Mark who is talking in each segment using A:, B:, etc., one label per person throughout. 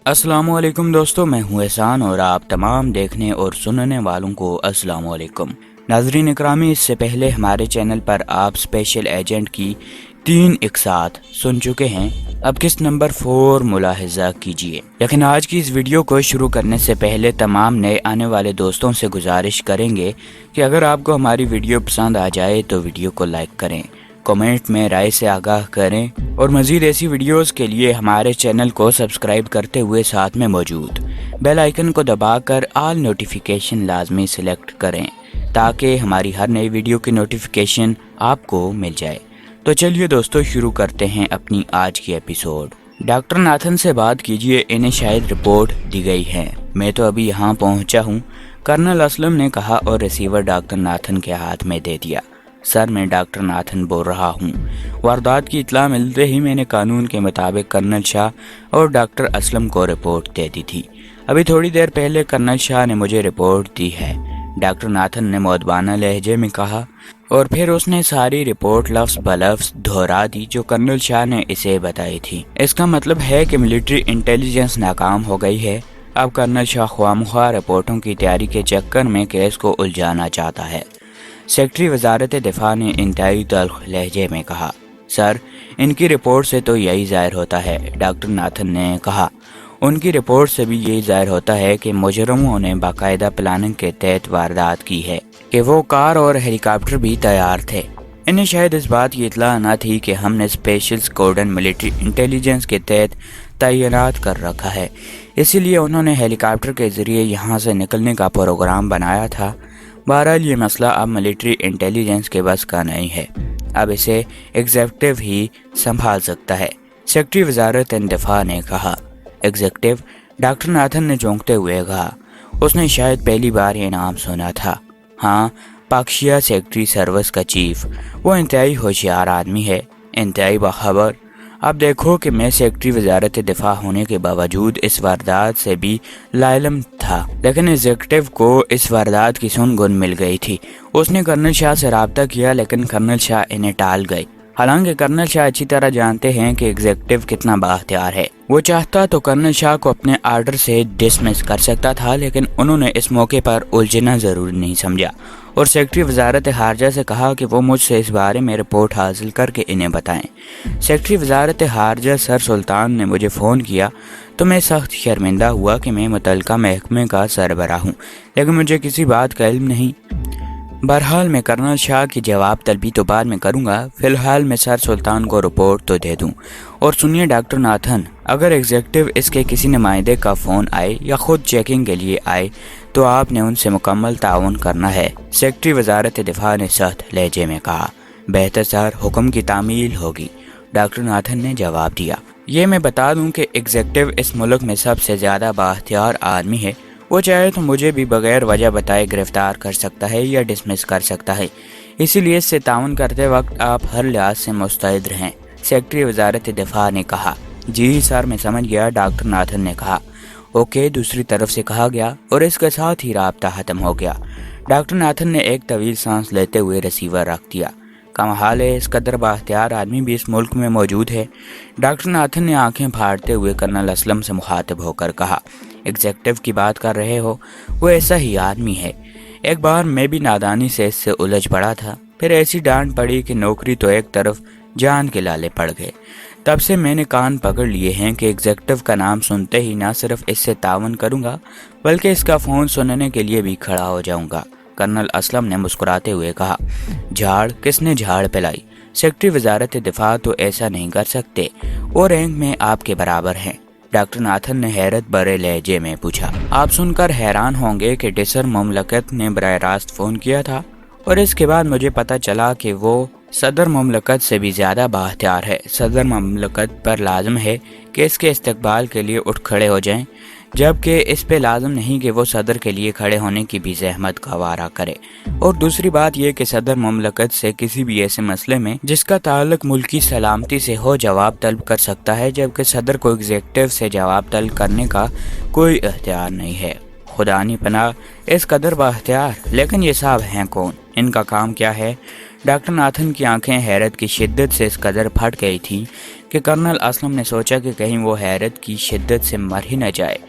A: अस्सलामुअलैकुम दोस्तों, मैं हूं एहसान और आप तमाम देखने और सुनने वालों को अस्सलामुअलैकुम। नाज़रीन इकरामी, इससे पहले हमारे चैनल पर आप स्पेशल एजेंट की 3 एक साथ सुन चुके हैं। अब किस्त नंबर 4 मुलाहिजा कीजिए। लेकिन आज की इस वीडियो को शुरू करने से पहले तमाम नए आने वाले दोस्तों से गुजारिश करेंगे कि अगर आपको हमारी वीडियो पसंद आ जाए तो वीडियो को लाइक करें, कमेंट में राय से आगाह करें और मज़ीद ऐसी वीडियोस के लिए हमारे चैनल को सब्सक्राइब करते हुए साथ में मौजूद बेल आइकन को दबाकर ऑल नोटिफिकेशन लाजमी सिलेक्ट करें ताकि हमारी हर नई वीडियो की नोटिफिकेशन आपको मिल जाए। तो चलिए दोस्तों, शुरू करते हैं अपनी आज की एपिसोड। डॉक्टर नाथन से बात कीजिए, इन्हें शायद रिपोर्ट दी गई है। मैं तो अभी यहाँ पहुँचा हूँ, कर्नल असलम ने कहा और रिसीवर डॉक्टर नाथन के हाथ में दे दिया। सर, मैं डॉक्टर नाथन बोल रहा हूँ। वारदात की इत्तला मिलते ही मैंने कानून के मुताबिक कर्नल शाह और डॉक्टर असलम को रिपोर्ट दे दी थी। अभी थोड़ी देर पहले कर्नल शाह ने मुझे रिपोर्ट दी है, डॉक्टर नाथन ने मौदबाना लहजे में कहा और फिर उसने सारी रिपोर्ट लफ्ज़ बलफ्ज़ दोहरा दी जो कर्नल शाह ने इसे बताई थी। इसका मतलब है कि मिलिट्री इंटेलिजेंस नाकाम हो गई है। अब कर्नल शाह ख्वामुख्वाह रिपोर्टों की तैयारी के चक्कर में केस को उलझाना चाहता है। सेक्रेटरी वजारत दिफा ने इंतहाई तल्ख लहजे में कहा, सर, इनकी रिपोर्ट से तो यही जाहिर होता है। डॉक्टर नाथन ने कहा, उनकी रिपोर्ट से भी यही जाहिर होता है कि मुजरिमों ने बाकायदा प्लानिंग के तहत वारदात की है, कि वो कार और हेलीकॉप्टर भी तैयार थे। इन्हें शायद इस बात की इत्तला न थी कि हमने स्पेशल स्क्वाड्रन मिलिट्री इंटेलिजेंस के तहत तैनात कर रखा है, इसीलिए उन्होंने हेलीकॉप्टर के जरिए यहाँ से निकलने का प्रोग्राम बनाया था। बहरहाल ये मसला अब मिलिट्री इंटेलिजेंस के बस का नहीं है, अब इसे एग्जीक्यूटिव ही संभाल सकता है, सेक्रेटरी वजारत दिफा ने कहा। एग्जीक्यूटिव? डॉक्टर नाथन ने चौंकते हुए कहा। उसने शायद पहली बार ये नाम सुना था। हाँ, पाकिस्तान सेक्रेटरी सर्विस का चीफ। वो इंतहाई होशियार आदमी है, इंतहाई बाखबर। अब देखो कि मैं सेक्रेटरी वजारत दिफा होने के बावजूद इस वारदात से भी लाइलम था, लेकिन एग्जीक्यूटिव को इस वारदात की सुन-गुन मिल गई थी। उसने कर्नल शाह से रब्ता किया, लेकिन कर्नल शाह इन्हें टाल गए। हालांकि कर्नल शाह अच्छी तरह जानते हैं कि एग्जीक्यूटिव कितना बाख्तियार है। वो चाहता तो कर्नल शाह को अपने आर्डर से डिसमिस कर सकता था, लेकिन उन्होंने इस मौके पर उलझना जरूरी नहीं समझा और सेक्रेटरी वजारत खारजा से कहा कि वो मुझसे इस बारे में रिपोर्ट हासिल करके इन्हें बताएं। सेक्रेटरी वजारत खारजा सर सुल्तान ने मुझे फ़ोन किया तो मैं सख्त शर्मिंदा हुआ कि मैं मुतल्लिका महकमे का सरबराह हूँ, लेकिन मुझे किसी बात का इल्म नहीं। बहरहाल मैं कर्नल शाह की जवाब तलबी तो बाद में करूँगा, फ़िलहाल मैं सर सुल्तान को रिपोर्ट तो दे दूँ। और सुनिए डॉक्टर नाथन, अगर एग्जीक्यूटिव इसके किसी नुमाइंदे का फ़ोन आए या ख़ुद चेकिंग के लिए आए तो आपने उनसे मुकम्मल ताउन करना है, सेक्रेटरी वजारत दिफा ने सख्त लहजे में कहा। बेहतर सर, हुक्म की तामील होगी, डॉक्टर नाथन ने जवाब दिया। ये मैं बता दूं कि एग्जीक्यूटिव इस मुल्क में सबसे ज़्यादा बाख्तियार आदमी है। वो चाहे तो मुझे भी बगैर वजह बताए गिरफ्तार कर सकता है या डिसमिस कर सकता है, इसीलिए इससे ताउन करते वक्त आप हर लिहाज से मुस्तैद रहें, सेक्रेटरी वजारत दिफा ने कहा। जी सर, मैं समझ गया, डॉक्टर नाथन ने कहा। ओके, दूसरी तरफ से कहा गया और इसके साथ ही राब्ता ख़त्म हो गया। डॉक्टर नाथन ने एक तवील सांस लेते हुए रिसीवर रख दिया। कमाल है, इस कदर बाख्तियार आदमी भी इस मुल्क में मौजूद है। डॉक्टर नाथन ने आंखें फाड़ते हुए कर्नल असलम से मुखातिब होकर कहा, एग्जीक्यूटिव की बात कर रहे हो, वो ऐसा ही आदमी है। एक बार मैं भी नादानी से इससे उलझ पड़ा था, फिर ऐसी डांट पड़ी कि नौकरी तो एक तरफ, जान के लाले पड़ गए। तब से मैंने कान पकड़ लिए हैं कि एग्जीक्यूटिव का नाम सुनते ही ना सिर्फ इससे तावन करूंगा बल्कि इसका फ़ोन सुनने के लिए भी खड़ा हो जाऊंगा। कर्नल असलम ने मुस्कुराते हुए कहा। झाड़? किसने झाड़ पिलाई? सेक्रेटरी वजारत दिफा तो ऐसा नहीं कर सकते, वो रैंक में आपके बराबर हैं, डॉक्टर नाथन ने हैरत भरे लहजे में पूछा। आप सुनकर हैरान होंगे कि डिसर मुमलकत ने बराह रास्त फ़ोन किया था और इसके बाद मुझे पता चला कि वो सदर मुमलकत से भी ज़्यादा बाख्तियार है। सदर मुमलकत पर लाजम है कि इसके इस्तकबाल के लिए उठ खड़े हो जाएं, जबकि इस पे लाजम नहीं कि वो सदर के लिए खड़े होने की भी जहमत का वारा करे। और दूसरी बात यह कि सदर मुमलकत से किसी भी ऐसे मसले में जिसका ताल्लुक मुल्की सलामती से हो जवाब तलब कर सकता है, जबकि सदर को एग्जीक्यूटिव से जवाब तलब करने का कोई इख्तियार नहीं है। खुदा नी पनाह, इस कदर बाख्तियार। लेकिन ये साहब हैं कौन? इनका काम क्या है? डॉक्टर नाथन की आंखें हैरत की शिद्दत से इस कदर फट गई थीं कि कर्नल असलम ने सोचा कि कहीं वो हैरत की शिद्दत से मर ही न जाए।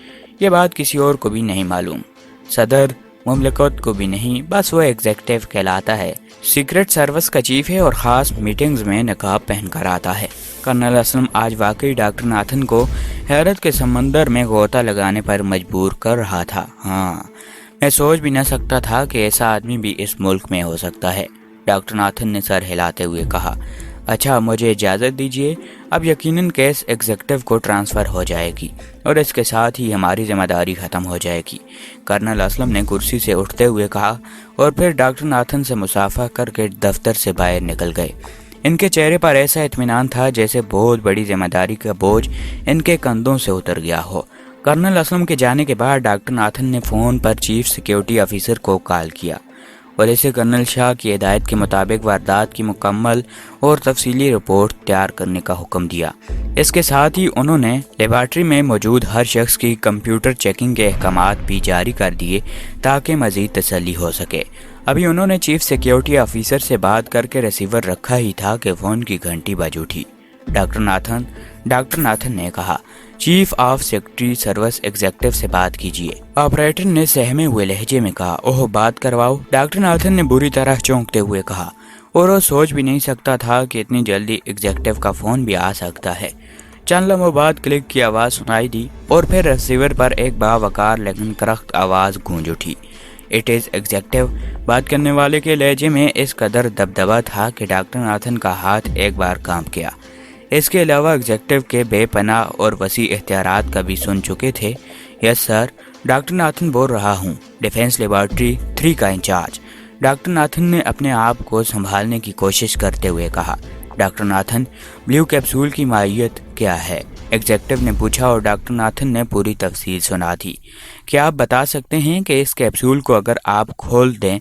A: ये बात किसी और को भी नहीं मालूम, सदर मुमलकत को भी नहीं, बस वो एग्जेक्टिव कहलाता है। सीक्रेट सर्विस का चीफ है और ख़ास मीटिंग्स में नकाब पहनकर आता है। कर्नल असलम आज वाकई डॉक्टर नाथन को हैरत के समंदर में गोता लगाने पर मजबूर कर रहा था। हाँ, मैं सोच भी न सकता था कि ऐसा आदमी भी इस मुल्क में हो सकता है, डॉक्टर नाथन ने सर हिलाते हुए कहा। अच्छा, मुझे इजाज़त दीजिए। अब यकीनन केस एग्जेक्टिव को ट्रांसफ़र हो जाएगी और इसके साथ ही हमारी जिम्मेदारी ख़त्म हो जाएगी, कर्नल असलम ने कुर्सी से उठते हुए कहा और फिर डॉक्टर नाथन से मुसाफा करके दफ्तर से बाहर निकल गए। इनके चेहरे पर ऐसा इत्मीनान था जैसे बहुत बड़ी जिम्मेदारी का बोझ इनके कंधों से उतर गया हो। कर्नल असलम के जाने के बाद डॉक्टर नाथन ने फ़ोन पर चीफ सिक्योरिटी ऑफिसर को कॉल किया और इसे कर्नल शाह की हिदायत के मुताबिक वारदात की मुकम्मल और तफसीली रिपोर्ट तैयार करने का हुक्म दिया। इसके साथ ही उन्होंने लेबॉर्ट्री में मौजूद हर शख्स की कंप्यूटर चेकिंग के अहकामात भी जारी कर दिए ताकि मज़ीद तसल्ली हो सके। अभी उन्होंने चीफ सिक्योरिटी ऑफिसर से बात करके रिसीवर रखा ही था कि फ़ोन की घंटी बज उठी। डॉक्टर नाथन ने कहा, chief of secretary service executive से बात कीजिए। ऑपरेटर ने सहमे हुए लहजे में कहा, ओह, बात करवाओ। डॉक्टर नाथन ने बुरी तरह चौंकते हुए कहा, और वो सोच भी नहीं सकता था कि इतनी जल्दी एग्जेक्टिव का फ़ोन भी आ सकता है। चंद लम्हों बाद क्लिक की आवाज़ सुनाई दी और फिर रिसीवर पर एक बावकार लेकिन करख्त आवाज़ गूंज उठी। It is executive. बात करने वाले के लहजे में इस कदर दबदबा था कि डॉक्टर नाथन का हाथ एक बार कांप गया। इसके अलावा एग्जेक्टिव के बेपनाह और वसी एहतियारात का भी सुन चुके थे। यस सर, डॉक्टर नाथन बोल रहा हूँ, डिफेंस लेबॉर्ट्री 3 का इंचार्ज। डॉक्टर नाथन ने अपने आप को संभालने की कोशिश करते हुए कहा। डॉक्टर नाथन, ब्लू कैप्सूल की माहियत क्या है? एग्जेक्टिव ने पूछा और डॉक्टर नाथन ने पूरी तफसील सुना दी। क्या आप बता सकते हैं कि इस कैप्सूल को अगर आप खोल दें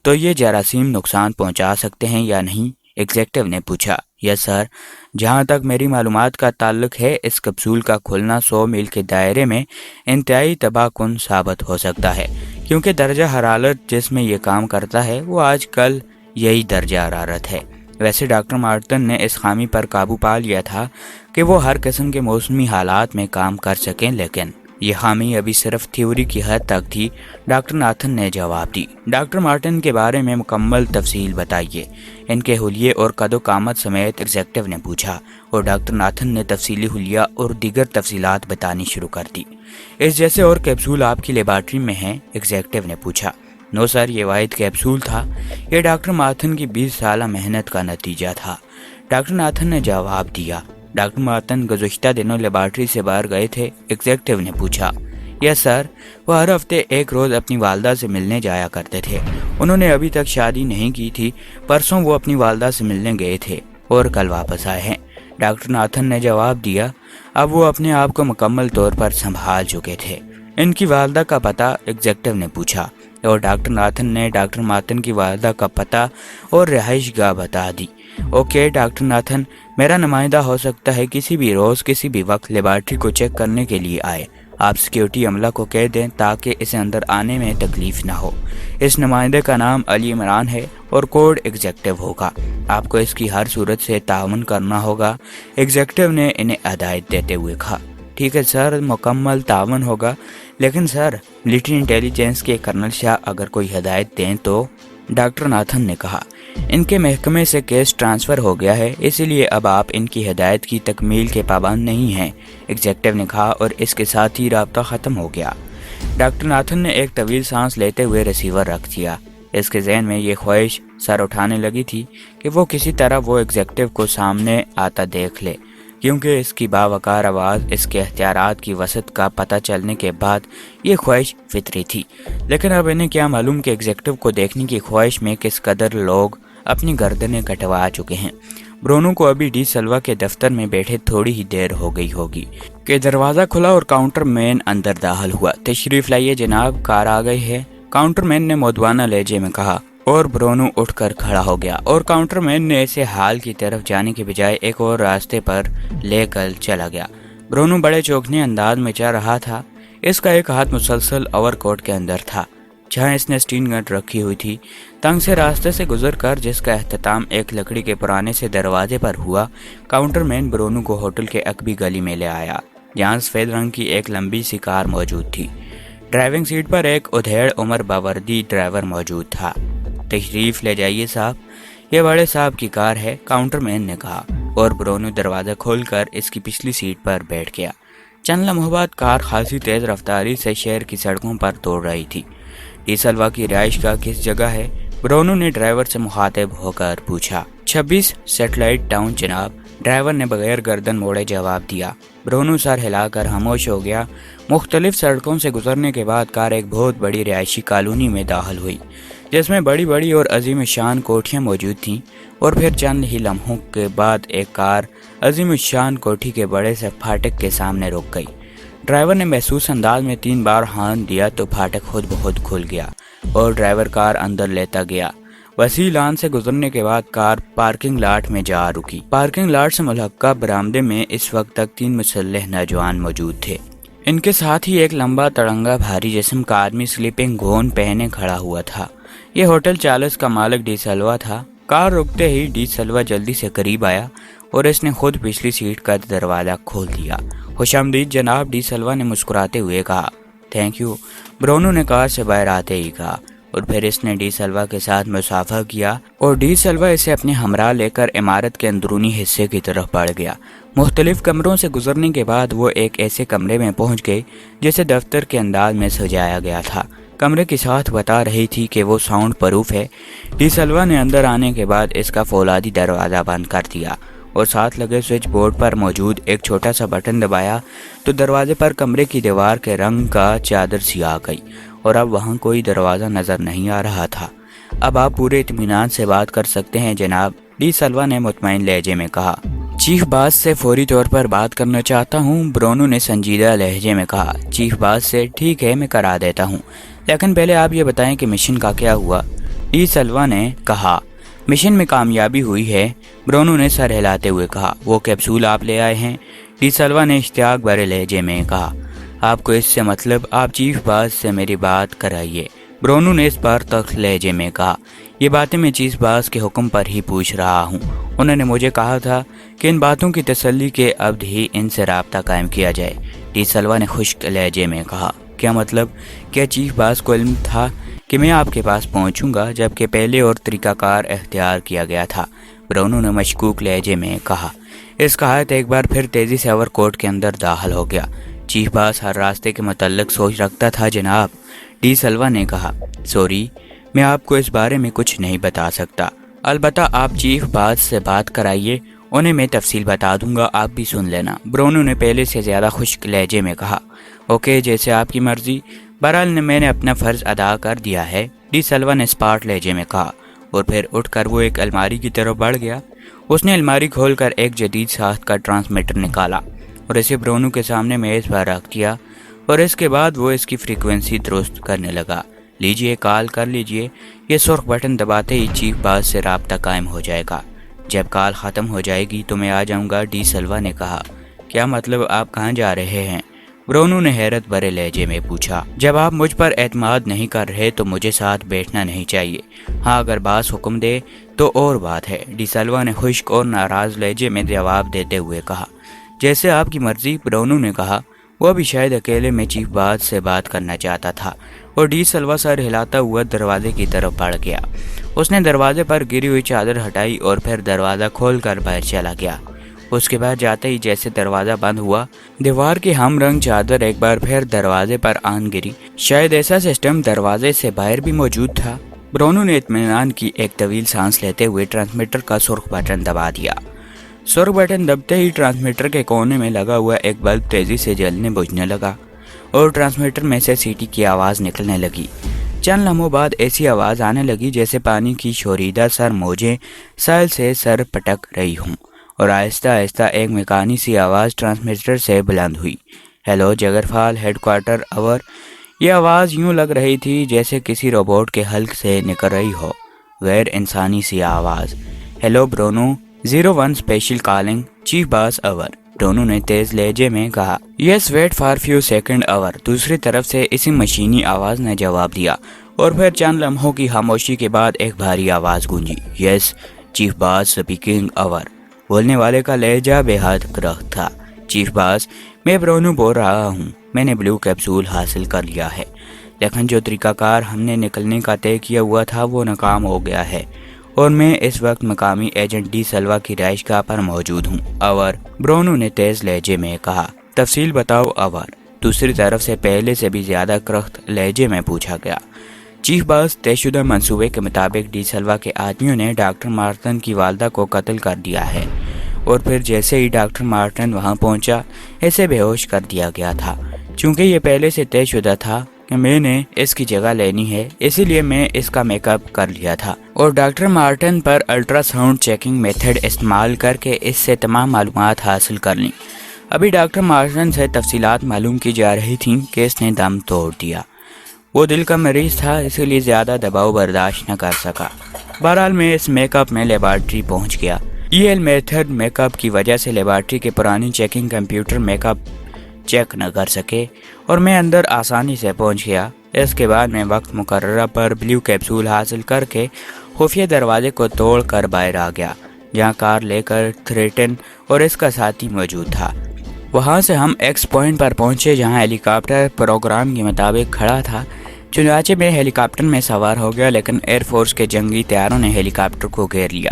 A: तो ये जरासीम नुकसान पहुंचा सकते हैं या नहीं? एग्जेक्टिव ने पूछा। यस सर, जहाँ तक मेरी मालूमात का ताल्लुक है, इस कैप्सूल का खुलना 100 मील के दायरे में इंतहाई तबाहकुन साबित हो सकता है, क्योंकि दर्जा हरारत जिसमें यह काम करता है वो आजकल यही दर्जा हरारत है। वैसे डॉक्टर मार्टन ने इस खामी पर काबू पा लिया था कि वो हर किस्म के मौसमी हालात में काम कर सकें, लेकिन ये खामी अभी सिर्फ थ्योरी की हद तक थी। डॉक्टर नाथन ने जवाब दी। डॉक्टर मार्टन के बारे में मुकम्मल तफसील बताइए, इनके हुलिये और कदो कामत समेत एग्जेक्टिव ने पूछा और डॉक्टर नाथन ने तफसीली हुलिया और दीगर तफसीलात बतानी शुरू कर दी। इस जैसे और कैप्सूल आपकी लेबॉर्ट्री में हैं? एग्जेक्टिव ने पूछा। नो सर, ये वाहिद कैप्सूल था। ये डॉक्टर मार्टन की 20 साल मेहनत का नतीजा था, डॉक्टर नाथन ने जवाब दिया। डॉक्टर मार्टन गुज़श्ता दिनों लेबॉर्ट्री से बाहर गए थे? एग्जेक्टिव ने पूछा। यस सर, वो हर हफ्ते एक रोज़ अपनी वालदा से मिलने जाया करते थे। उन्होंने अभी तक शादी नहीं की थी। परसों वो अपनी वालदा से मिलने गए थे और कल वापस आए हैं, डॉक्टर नाथन ने जवाब दिया। अब वो अपने आप को मुकम्मल तौर पर संभाल चुके थे। इनकी वालदा का पता? एग्जेक्टिव ने पूछा और डॉक्टर नाथन ने डॉक्टर मार्टन की वालदा का पता और रिहाइश गाह बता दी। ओके डॉक्टर नाथन, मेरा नुमाइंदा हो सकता है किसी भी रोज़ किसी भी वक्त लेबॉर्ट्री को चेक करने के लिए आए। आप सिक्योरिटी अमला को कह दें ताकि इसे अंदर आने में तकलीफ ना हो। इस नुमाइंदे का नाम अली इमरान है और कोड एग्जेक्टिव होगा। आपको इसकी हर सूरत से ताउन करना होगा, एग्जेक्टिव ने इन्हें हिदायत देते हुए कहा। ठीक है सर, मुकम्मल ताउन होगा, लेकिन सर मिलिट्री इंटेलिजेंस के कर्नल शाह अगर कोई हिदायत दें तो? डॉक्टर नाथन ने कहा। इनके महकमे से केस ट्रांसफ़र हो गया है, इसीलिए अब आप इनकी हिदायत की तकमील के पाबंद नहीं हैं, एग्जेक्टिव ने कहा और इसके साथ ही राब्ता ख़त्म हो गया। डॉक्टर नाथन ने एक तवील सांस लेते हुए रिसीवर रख दिया। इसके जहन में ये ख्वाहिश सर उठाने लगी थी कि वो किसी तरह वो एग्जेक्टिव को सामने आता देख ले, क्योंकि इसकी बावकार आवाज़, इसके एहतियारात की वसत का पता चलने के बाद ये ख्वाहिश फितरी थी। लेकिन अब इन्हें क्या मालूम कि एग्जेक्टिव को देखने की ख्वाहिश में किस कदर लोग अपनी गर्दनें कटवा चुके हैं। ब्रोनो को अभी डी सल्वा के दफ्तर में बैठे थोड़ी ही देर हो गई होगी कि दरवाज़ा खुला और काउंटर मैन अंदर दाखिल हुआ। तशरीफ़ लाइए जनाब, कार आ गई है, काउंटर मैन ने मौदवाना लहजे में कहा और ब्रोनो उठकर खड़ा हो गया और काउंटर मैन ने इसे हाल की तरफ जाने के बजाय एक और रास्ते पर लेकर चला गया। ब्रोनो बड़े चौंकने अंदाज में चल रहा था। इसका एक हाथ मुसलसल ओवरकोट के अंदर था। जहाँ इसने स्टीन गन रखी हुई थी। तंग से रास्ते से गुजर कर, जिसका अख्ताम एक लकड़ी के पुराने से दरवाजे पर हुआ, काउंटरमैन ब्रोनू को होटल के अकबी गली में ले आया, जहाँ सफ़ेद रंग की एक लंबी सी कार मौजूद थी। ड्राइविंग सीट पर एक उधेड़ उम्र बावर्दी ड्राइवर मौजूद था। तशरीफ़ ले जाइए साहब, ये बड़े साहब की कार है, काउंटरमैन ने कहा, और ब्रोनू दरवाज़ा खोलकर इसकी पिछली सीट पर बैठ गया। चंद लम्हों बाद कार खासी तेज़ रफ्तारी से शहर की सड़कों पर दौड़ रही थी। डिसल्वा की रिहाइश का किस जगह है? ब्रोनू ने ड्राइवर से मुखातिब होकर पूछा। 26 सैटेलाइट टाउन जनाब, ड्राइवर ने बगैर गर्दन मोड़े जवाब दिया। ब्रोनू सर हिलाकर खामोश हो गया। मुख्तलिफ सड़कों से गुजरने के बाद कार एक बहुत बड़ी रिहायशी कॉलोनी में दाखिल हुई, जिसमें बड़ी बड़ी और अजीम शान कोठियाँ मौजूद थीं, और फिर चंद ही लम्हों के बाद एक कार अजीम शान कोठी के बड़े से फाटक के सामने रुक गई। ड्राइवर ने महसूस अंदाज में 3 बार हॉर्न दिया तो फाटक खुद ब खुद खुल गया और ड्राइवर कार अंदर लेता गया। वसी लान से गुजरने के बाद कार पार्किंग लॉट में जा रुकी। पार्किंग लॉट से मुल्हक्का बरामदे में इस वक्त तक 3 मुसल्लह नौजवान मौजूद थे। इनके साथ ही एक लंबा तड़ंगा भारी जिस्म का आदमी स्लीपिंग गोन पहने खड़ा हुआ था। ये होटल चार्ल्स का मालिक डिसल्वा था। कार रुकते ही डिसल्वा जल्दी से करीब आया और इसने खुद पिछली सीट का दरवाज़ा खोल दिया। खुशामदीद जनाब, डिसल्वा ने मुस्कुराते हुए कहा। थैंक यू, ब्रोनू ने कार से बाहर आते ही कहा, और फिर इसने डिसल्वा के साथ मुसाफा किया और डिसल्वा इसे अपने हमरा लेकर इमारत के अंदरूनी हिस्से की तरफ बढ़ गया। मुख्तलिफ कमरों से गुजरने के बाद वो एक ऐसे कमरे में पहुंच गए जिसे दफ्तर के अंदाज में सजाया गया था। कमरे की साथ बता रही थी कि वो साउंड प्रूफ है। डिसल्वा ने अंदर आने के बाद इसका फौलादी दरवाज़ा बंद कर दिया और साथ लगे स्विच बोर्ड पर मौजूद एक छोटा सा बटन दबाया तो दरवाजे पर कमरे की दीवार के रंग का चादर सी आ गई और अब वहाँ कोई दरवाज़ा नज़र नहीं आ रहा था। अब आप पूरे इत्मीनान से बात कर सकते हैं जनाब, डिसल्वा ने मुतमईन लहजे में कहा। चीफ बास से फौरी तौर पर बात करना चाहता हूँ, ब्रोनू ने संजीदा लहजे में कहा। चीफ बास से? ठीक है, मैं करा देता हूँ, लेकिन पहले आप ये बताएं कि मिशन का क्या हुआ, डिसल्वा ने कहा। मिशन में कामयाबी हुई है, ब्रोनू ने सर हिलाते हुए कहा। वो कैप्सूल आप ले आए हैं, डिसल्वा ने इश्तियाक भरे लहजे में कहा। आपको इससे मतलब? आप चीफ बास से मेरी बात कराइए, ब्रोनू ने इस बार तख्त लहजे में कहा। ये बातें मैं चीफ बास के हुक्म पर ही पूछ रहा हूँ। उन्होंने मुझे कहा था कि इन बातों की तसल्ली के अवध ही इनसे राब्ता कायम किया जाए, डिसल्वा ने खुश्क लहजे में कहा। क्या मतलब? क्या चीफ बास को इल्म था कि मैं आपके पास पहुंचूंगा, जबकि पहले और तरीकाकार इख्तियार किया गया था, ब्रोनू ने मशकूक लहजे में कहा। इस कहावत एक बार फिर तेज़ी से ओवरकोट के अंदर दाखिल हो गया। चीफ बास हर रास्ते के मुतल्लिक सोच रखता था जनाब, डिसल्वा ने कहा। सॉरी, मैं आपको इस बारे में कुछ नहीं बता सकता। अलबत्ता आप चीफ बास से बात कराइए, उन्हें मैं तफसील बता दूंगा, आप भी सुन लेना, ब्रोनू ने पहले से ज़्यादा खुश्क लहजे में कहा। ओके, जैसे आपकी मर्जी, बहरहाल मैंने अपना फ़र्ज़ अदा कर दिया है, डिसल्वा ने स्पार्ट लहजे में कहा, और फिर उठकर वो एक अलमारी की तरफ बढ़ गया। उसने अलमारी खोलकर एक जदीद साख्त का ट्रांसमीटर निकाला और इसे ब्रोनू के सामने मेज़ पर रख दिया, और इसके बाद वो इसकी फ्रीक्वेंसी दुरुस्त करने लगा। लीजिए, कॉल कर लीजिए, ये सुर्ख बटन दबाते ही चीफ बास से राब्ता कायम हो जाएगा। जब कॉल ख़त्म हो जाएगी तो मैं आ जाऊंगा, डिसल्वा ने कहा। क्या मतलब? आप कहाँ जा रहे हैं, ब्रोनू ने हैरत भरे लहजे में पूछा। जब आप मुझ पर एतमाद नहीं कर रहे तो मुझे साथ बैठना नहीं चाहिए। हाँ, अगर बास हुक्म दे तो और बात है, डिसल्वा ने खुश्क और नाराज़ लहजे में जवाब देते हुए कहा। जैसे आपकी मर्जी, ब्रोनू ने कहा। वो भी शायद अकेले में चीफ बास से बात करना चाहता था, और डिसल्वा सर हिलाता हुआ दरवाजे की तरफ बढ़ गया। उसने दरवाजे पर गिरी हुई चादर हटाई और फिर दरवाज़ा खोलकर बाहर चला गया। उसके बाद जाते ही जैसे दरवाज़ा बंद हुआ, दीवार की हम रंग चादर एक बार फिर दरवाजे पर आन गिरी। शायद ऐसा सिस्टम दरवाजे से बाहर भी मौजूद था। ब्रोनू ने इत्मीनान की एक तवील सांस लेते हुए ट्रांसमीटर का सुर्ख बटन दबा दिया। सुर्ख बटन दबते ही ट्रांसमीटर के कोने में लगा हुआ एक बल्ब तेज़ी से जलने बुझने लगा और ट्रांसमीटर में से सीटी की आवाज़ निकलने लगी। चंद लम्हों बाद ऐसी आवाज़ आने लगी जैसे पानी की शोरीदा सर मौजें साहिल से सर पटक रही हों, और आहिस्ता आहिस्ता एक मेकानी सी आवाज़ ट्रांसमीटर से बुलंद हुई। हेलो जगरफाल हेडक्वार्टर अवर। यह आवाज़ यूँ लग रही थी जैसे किसी रोबोट के हल्क से निकल रही हो, गैर इंसानी सी आवाज़। Hello Bronu, 01 special calling, chief boss over, Bronu ने तेज लहजे में कहा। Yes, wait for few second over, दूसरी तरफ से इसी मशीनी आवाज़ ने जवाब दिया, اور پھر چند لمحوں کی خاموشی کے بعد ایک بھاری آواز گونجی، یس چیف باس سپیکنگ اوور۔ بولنے والے کا لہجہ بے حد کرخت تھا۔ چیف باس، میں برونو بول رہا ہوں، میں نے بلیو کیپسول حاصل کر لیا ہے، لیکن جو طریقہ کار ہم نے نکلنے کا طے کیا ہوا تھا وہ ناکام ہو گیا ہے، اور میں اس وقت مقامی ایجنٹ ڈی سلوا کی رہائش گاہ پر موجود ہوں۔ اوور، برونو نے تیز لہجے میں کہا۔ تفصیل بتاؤ اوور، دوسری طرف سے پہلے سے بھی زیادہ کرخت لہجے میں پوچھا گیا۔ چیف باس، طے شدہ منصوبے کے مطابق ڈی سلوا کے آدمیوں نے ڈاکٹر مارٹن کی والدہ کو قتل کر دیا ہے، اور پھر جیسے ہی ڈاکٹر مارٹن وہاں پہنچا اسے بے ہوش کر دیا گیا تھا۔ چونکہ یہ پہلے سے طے شدہ تھا کہ میں نے اس کی جگہ لینی ہے، اسی لیے میں اس کا میک اپ کر لیا تھا اور ڈاکٹر مارٹن پر الٹرا ساؤنڈ چیکنگ میتھڈ استعمال کر کے اس سے تمام معلومات حاصل کر لیں۔ ابھی ڈاکٹر مارٹن سے تفصیلات معلوم کی جا رہی تھیں کہ اس نے دم توڑ دیا۔ وہ دل کا مریض تھا، اسی لیے زیادہ دباؤ برداشت نہ کر سکا۔ بہرحال میں اس میک اپ میں لیبارٹری پہنچ گیا۔ ایل میتھڈ میک اپ کی وجہ سے لیبارٹری کے پرانی checking computer make up check نہ کر سکے، اور میں اندر آسانی سے پہنچ گیا۔ اس کے بعد میں وقت مقررہ پر بلیو کیپسول حاصل کر کے خفیہ دروازے کو توڑ کر باہر آ گیا، جہاں کار لے کر تھریٹن اور اس کا ساتھی موجود تھا۔ وہاں سے ہم ایکس پوائنٹ پر پہنچے، جہاں ہیلی کاپٹر پروگرام کے مطابق کھڑا تھا۔ چنانچہ میں ہیلی کاپٹر میں سوار ہو گیا، لیکن ایئر فورس کے جنگی طیاروں نے ہیلی کاپٹر کو گھیر لیا۔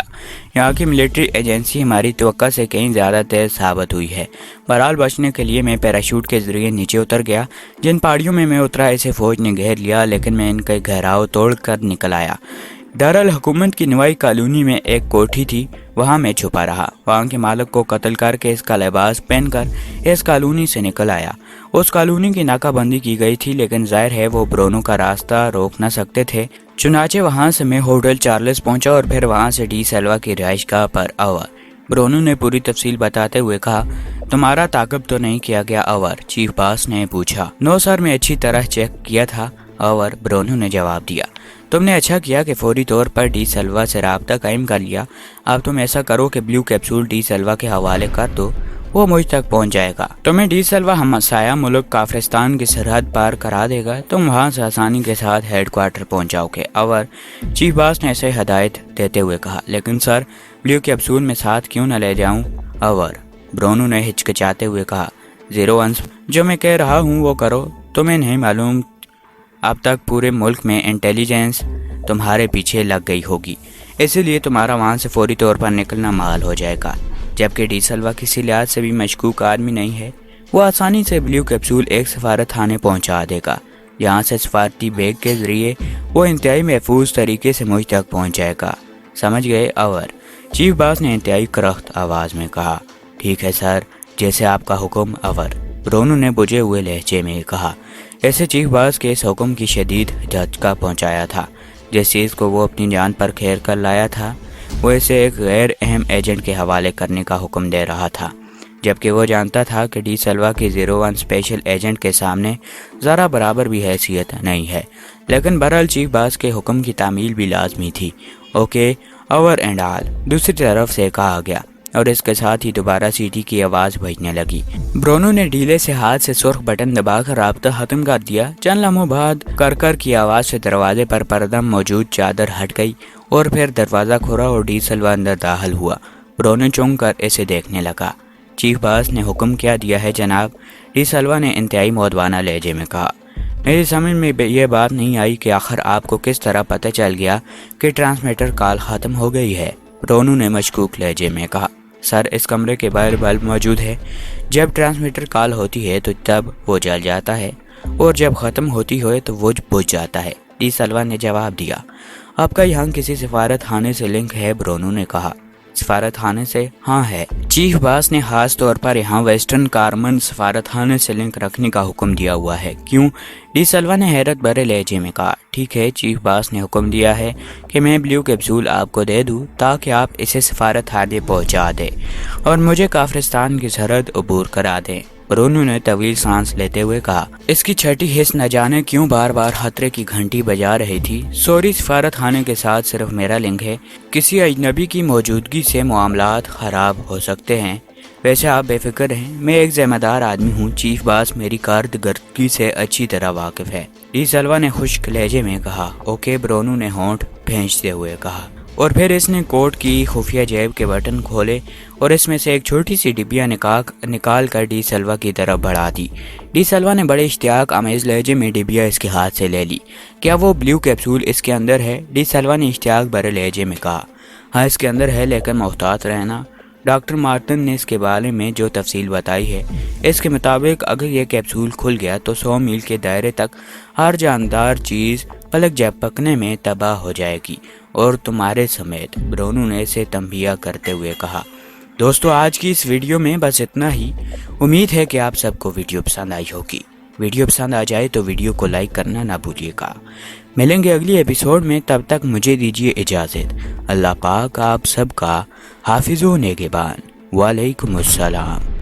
A: یہاں کی ملٹری ایجنسی ہماری توقع سے کہیں زیادہ تیز ثابت ہوئی ہے۔ بہرحال بچنے کے لیے میں پیراشوٹ کے ذریعے نیچے اتر گیا۔ جن پہاڑیوں میں اترا اسے فوج نے گھیر لیا، لیکن میں ان کے گھیراؤ توڑ کر نکل آیا۔ دارالحکومت کی نوائی کالونی میں ایک کوٹھی تھی، وہاں میں چھپا رہا۔ وہاں کے مالک کو قتل کر کے اس کا لباس پہن کر اس کالونی سے نکل آیا۔ اس کالونی کی ناکہ بندی کی گئی تھی، لیکن ظاہر ہے وہ برونو کا راستہ روک نہ سکتے تھے۔ چنانچہ وہاں سے میں ہوٹل چارلس پہنچا اور پھر وہاں سے ڈی سلوا کی رہائش گاہ پر آور۔ برونو نے پوری تفصیل بتاتے ہوئے کہا، تمہارا تعاقب تو نہیں کیا گیا اوور؟ چیف باس نے پوچھا۔ نو سر، میں اچھی طرح چیک کیا تھا اوور، برونو نے جواب دیا۔ تم نے اچھا کیا کہ فوری طور پر ڈی سلوا سے رابطہ قائم کر لیا۔ اب تم ایسا کرو کہ بلیو کیپسول ڈی سلوا کے حوالے کر دو، وہ مجھ تک پہنچ جائے گا۔ تمہیں ڈی سلوا ہمسایہ ملک کافرستان کی سرحد پار کرا دے گا، تم وہاں سے آسانی کے ساتھ ہیڈ کوارٹر پہنچ جاؤ گے اوور، چیف باس نے اسے ہدایت دیتے ہوئے کہا۔ لیکن سر، بلیو کیپسول میں ساتھ کیوں نہ لے جاؤں اوور، برونو نے ہچکچاتے ہوئے کہا۔ 01 جو میں کہہ رہا ہوں وہ کرو۔ تمہیں نہیں معلوم اب تک پورے ملک میں انٹیلیجنس تمہارے پیچھے لگ گئی ہوگی، اسی لیے تمہارا وہاں سے فوری طور پر نکلنا محال ہو جائے گا۔ جبکہ ڈی سلوا کسی لحاظ سے بھی مشکوک آدمی نہیں ہے، وہ آسانی سے بلیو کیپسول ایک سفارت خانے پہنچا دے گا، یہاں سے سفارتی بیگ کے ذریعے وہ انتہائی محفوظ طریقے سے مجھ تک پہنچ جائے گا۔ سمجھ گئے اوور، چیف باس نے انتہائی کرخت آواز میں کہا۔ ٹھیک ہے سر، جیسے آپ کا حکم اوور، برونو نے بجھے ہوئے لہجے میں کہا۔ ایسے چیف باس کے اس حکم کی شدید جھٹکا پہنچایا تھا۔ جس چیز کو وہ اپنی جان پر کھیر کر لایا تھا، وہ اسے ایک غیر اہم ایجنٹ کے حوالے کرنے کا حکم دے رہا تھا، جبکہ وہ جانتا تھا کہ ڈی سلوا کی 01 اسپیشل ایجنٹ کے سامنے ذرا برابر بھی حیثیت نہیں ہے۔ لیکن بہرحال چیف باس کے حکم کی تعمیل بھی لازمی تھی۔ اوکے اوور اینڈ آل، دوسری طرف سے کہا گیا، اور اس کے ساتھ ہی دوبارہ سیٹی کی آواز بجنے لگی۔ برونو نے ڈھیلے سے ہاتھ سے سرخ بٹن دبا کر رابطہ ختم کر دیا۔ چند لمحوں بعد کرکر کی آواز سے دروازے پر پردہ موجود چادر ہٹ گئی، اور پھر دروازہ کھلا اور ڈی سلوا اندر داخل ہوا۔ برونو چونک کر اسے دیکھنے لگا۔ چیف باس نے حکم کیا دیا ہے جناب، ڈی سلوا نے انتہائی مؤدبانہ لہجے میں کہا۔ میری سمجھ میں یہ بات نہیں آئی کہ آخر آپ کو کس طرح پتہ چل گیا کہ ٹرانسمیٹر کال ختم ہو گئی ہے، برونو نے مشکوک لہجے میں کہا۔ سر، اس کمرے کے باہر بلب موجود ہے، جب ٹرانسمیٹر کال ہوتی ہے تو تب وہ جل جاتا ہے، اور جب ختم ہوتی ہے تو وہ بجھ جاتا ہے، ڈی سلوا نے جواب دیا۔ آپ کا یہاں کسی سفارت خانے سے لنک ہے، برونو نے کہا۔ سفارت خانے سے؟ ہاں ہے۔ چیف باس نے خاص طور پر یہاں ویسٹرن کارمن سفارت خانے سے لنک رکھنے کا حکم دیا ہوا ہے۔ کیوں؟ ڈی سلوا نے حیرت بھرے لہجے میں کہا۔ ٹھیک ہے، چیف باس نے حکم دیا ہے کہ میں بلیو کیپسول آپ کو دے دوں تاکہ آپ اسے سفارت خانے پہنچا دیں اور مجھے کافرستان کی سرحد عبور کرا دیں، برونو نے طویل سانس لیتے ہوئے کہا۔ اس کی چھٹی حص نہ جانے کیوں بار بار خطرے کی گھنٹی بجا رہی تھی۔ سوری، سفارت خانے کے ساتھ صرف میرا لنک ہے، کسی اجنبی کی موجودگی سے معاملات خراب ہو سکتے ہیں۔ ویسے آپ بے فکر ہیں، میں ایک ذمہ دار آدمی ہوں، چیف باس میری کارکردگی سے اچھی طرح واقف ہے۔ डी सल्वा ने खुश्क लहजे में कहा। ओके, ब्रोनू ने होंठ भींचते हुए कहा, और फिर इसने कोट की खुफिया जेब के बटन खोले और इसमें से एक छोटी सी डिबिया निकाल कर डी सल्वा की तरफ बढ़ा दी। डी सल्वा ने बड़े इश्तियाक आमेज लहजे में डिबिया इसके हाथ से ले ली। क्या वो ब्लू कैप्सूल इसके अंदर है? डी सल्वा ने इश्तियाक भरे लहजे में कहा। हाँ, इसके अंदर है, लेकिन मोहतात रहना। डॉक्टर मार्टिन ने इसके बारे में जो तफसील बताई है, इसके मुताबिक अगर ये कैप्सूल खुल गया तो 100 मील के दायरे तक हर जानदार चीज़ पलक झपकने में तबाह हो जाएगी, और तुम्हारे समेत, ब्रोनू ने इसे तंबिया करते हुए कहा। दोस्तों, आज की इस वीडियो में बस इतना ही। उम्मीद है कि आप सबको वीडियो पसंद आई होगी। वीडियो पसंद आ जाए तो वीडियो को लाइक करना ना भूलिएगा। मिलेंगे अगली एपिसोड में, तब तक मुझे दीजिए इजाज़त। अल्लाह पाक आप सबका हाफिज़ व निगहबान। वालेकुम अस्सलाम।